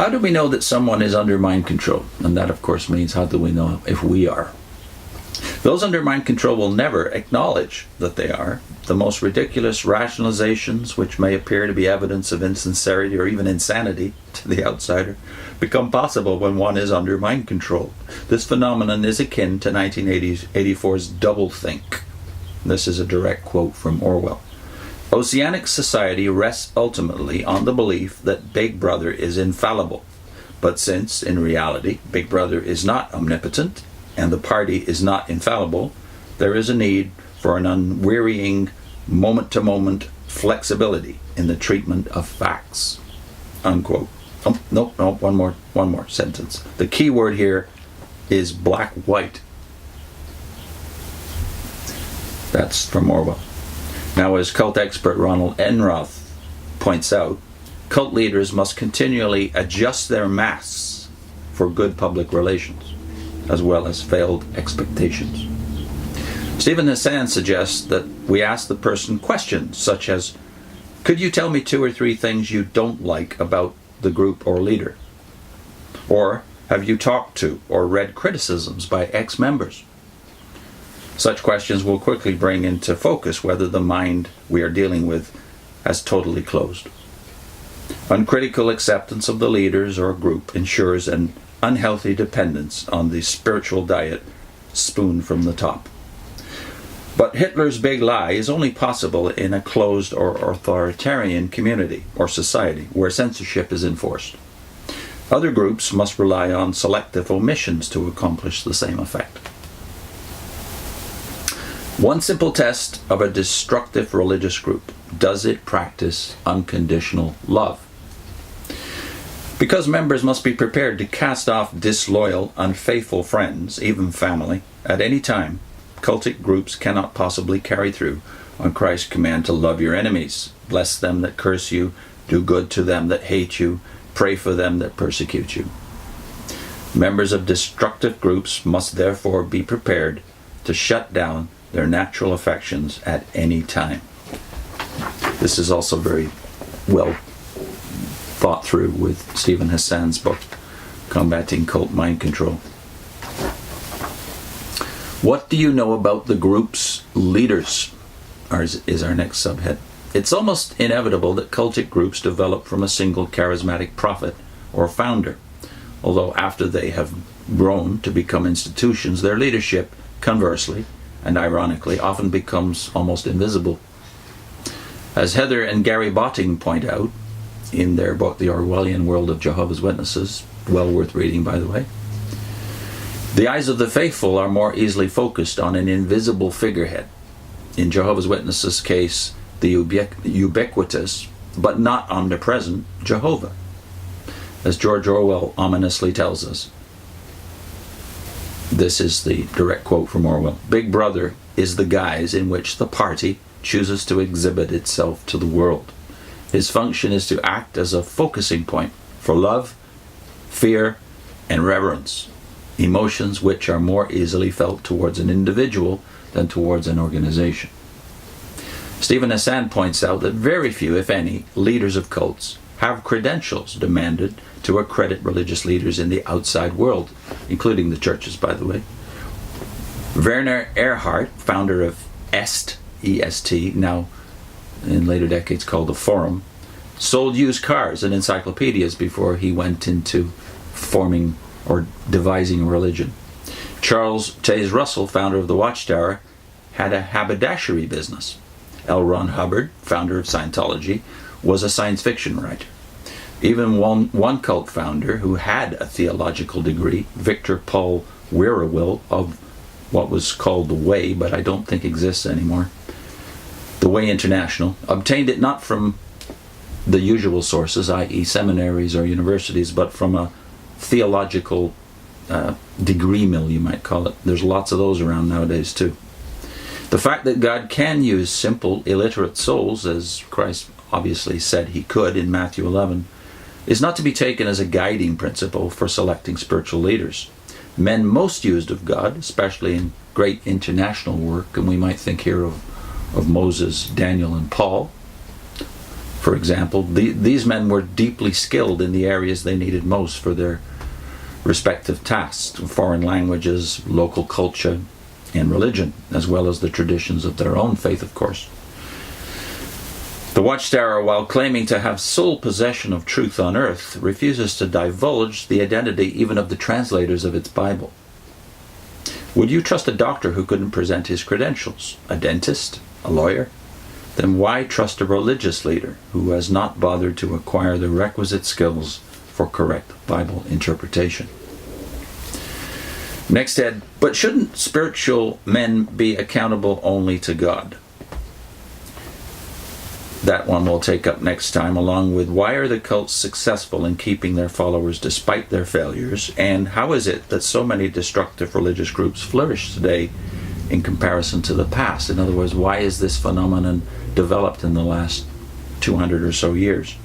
How do we know that someone is under mind control? And that, of course, means how do we know if we are? Those under mind control will never acknowledge that they are. The most ridiculous rationalizations, which may appear to be evidence of insincerity or even insanity to the outsider, become possible when one is under mind control. This phenomenon is akin to 1984's doublethink. This is a direct quote from Orwell. Oceanic society rests ultimately on the belief that Big Brother is infallible. But since, in reality, Big Brother is not omnipotent, and the party is not infallible, there is a need for an unwearying, moment-to-moment flexibility in the treatment of facts. Unquote. No, one more sentence. The key word here is black-white. That's from Orwell. Now, as cult expert Ronald Enroth points out, cult leaders must continually adjust their masks for good public relations, as well as failed expectations. Stephen Hassan suggests that we ask the person questions such as, could you tell me 2 or 3 things you don't like about the group or leader? Or, have you talked to or read criticisms by ex-members? Such questions will quickly bring into focus whether the mind we are dealing with has totally closed. Uncritical acceptance of the leaders or group ensures an unhealthy dependence on the spiritual diet spoon from the top. But Hitler's big lie is only possible in a closed or authoritarian community or society where censorship is enforced. Other groups must rely on selective omissions to accomplish the same effect. One simple test of a destructive religious group: does it practice unconditional love? Because members must be prepared to cast off disloyal, unfaithful friends, even family, at any time, cultic groups cannot possibly carry through on Christ's command to love your enemies, bless them that curse you, do good to them that hate you, pray for them that persecute you. Members of destructive groups must therefore be prepared to shut down their natural affections at any time. This is also very well thought through with Stephen Hassan's book, Combating Cult Mind Control. What do you know about the group's leaders? Is our next subhead. It's almost inevitable that cultic groups develop from a single charismatic prophet or founder, although after they have grown to become institutions, their leadership, conversely, and ironically, often becomes almost invisible. As Heather and Gary Botting point out in their book, The Orwellian World of Jehovah's Witnesses, well worth reading, by the way, the eyes of the faithful are more easily focused on an invisible figurehead. In Jehovah's Witnesses' case, the ubiquitous, but not omnipresent, Jehovah. As George Orwell ominously tells us, this is the direct quote from Orwell: Big Brother is the guise in which the party chooses to exhibit itself to the world. His function is to act as a focusing point for love, fear, and reverence, emotions which are more easily felt towards an individual than towards an organization. Stephen Hassan points out that very few, if any, leaders of cults have credentials demanded to accredit religious leaders in the outside world, including the churches, by the way. Werner Erhard, founder of EST, now in later decades called the Forum, sold used cars and encyclopedias before he went into forming or devising a religion. Charles Taze Russell, founder of the Watchtower, had a haberdashery business. L. Ron Hubbard, founder of Scientology, was a science fiction writer. Even one cult founder who had a theological degree, Victor Paul Wierowil of what was called the Way, but I don't think exists anymore, the Way International, obtained it not from the usual sources, i.e. seminaries or universities, but from a theological degree mill, you might call it. There's lots of those around nowadays too. The fact that God can use simple, illiterate souls, as Christ obviously said he could in Matthew 11, is not to be taken as a guiding principle for selecting spiritual leaders. Men most used of God, especially in great international work, and we might think here of Moses, Daniel, and Paul, For example, these men were deeply skilled in the areas they needed most for their respective tasks: foreign languages, local culture, and religion, as well as the traditions of their own faith, of course. The Watchtower, while claiming to have sole possession of truth on earth, refuses to divulge the identity even of the translators of its Bible. Would you trust a doctor who couldn't present his credentials? A dentist? A lawyer? Then why trust a religious leader who has not bothered to acquire the requisite skills for correct Bible interpretation? Next head, but shouldn't spiritual men be accountable only to God? That one we'll take up next time, along with why are the cults successful in keeping their followers despite their failures, and how is it that so many destructive religious groups flourish today in comparison to the past? In other words, why is this phenomenon developed in the last 200 or so years?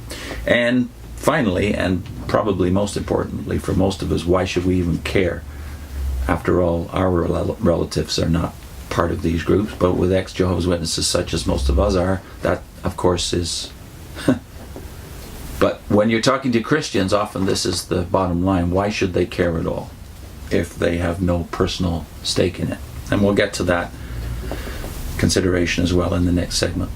And finally, and probably most importantly for most of us, why should we even care? After all, our relatives are not part of these groups, but with ex-Jehovah's Witnesses such as most of us are, that of course is but when you're talking to Christians, often this is the bottom line: why should they care at all if they have no personal stake in it? And we'll get to that consideration as well in the next segment.